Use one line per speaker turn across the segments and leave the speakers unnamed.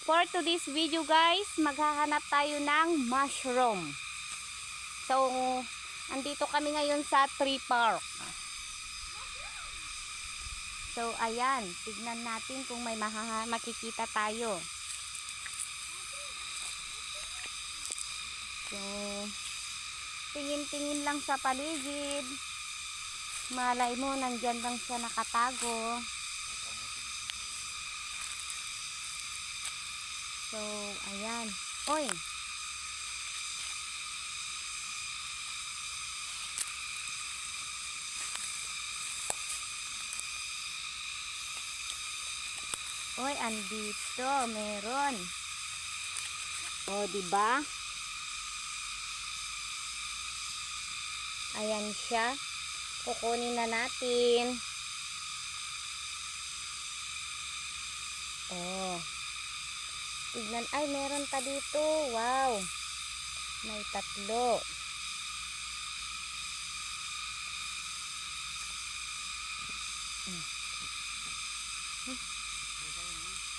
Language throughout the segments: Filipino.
For today's video guys, maghahanap tayo ng mushroom. So, andito kami ngayon sa tree park. So, ayan. Tignan natin kung may makikita tayo. So, tingin-tingin lang sa paligid. Malay mo, nandyan lang siya nakatago. So, ayan. Oy! Oy, andito. Meron. O, diba? Ayan siya. Kukunin na natin. Oh. Tignan. Ay, meron pa dito. Wow. May 3.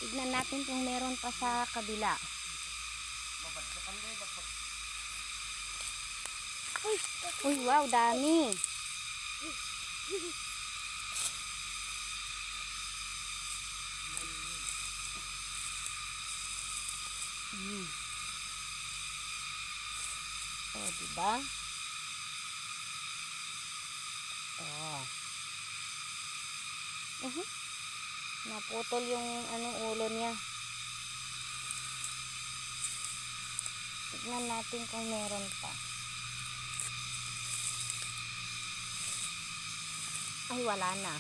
Tignan natin kung meron pa sa kabila. Uy, wow, dami. Oh, diba? Oh. Naputol yung ulo niya. Tignan natin kung meron pa. Ay, wala na.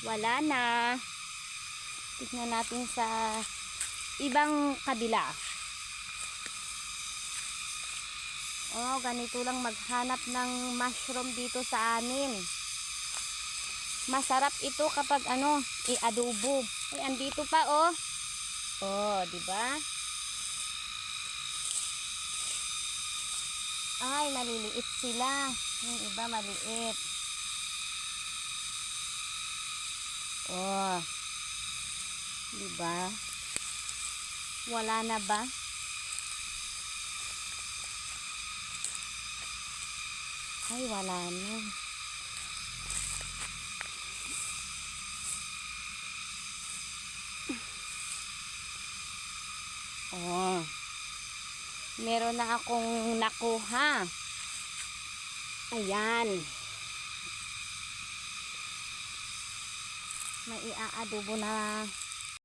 Wala na. Tignan natin sa ibang kabila. Oh, ganito lang maghanap ng mushroom dito sa amin. Masarap ito kapag i-adobo. Ay, andito pa oh. Oh, di ba? Ay, maliliit sila. Yung iba maliit. Oh. Di ba? Wala na ba? Ay, wala na. Oh. Meron na akong nakuha. Ayan. May ia-adobo na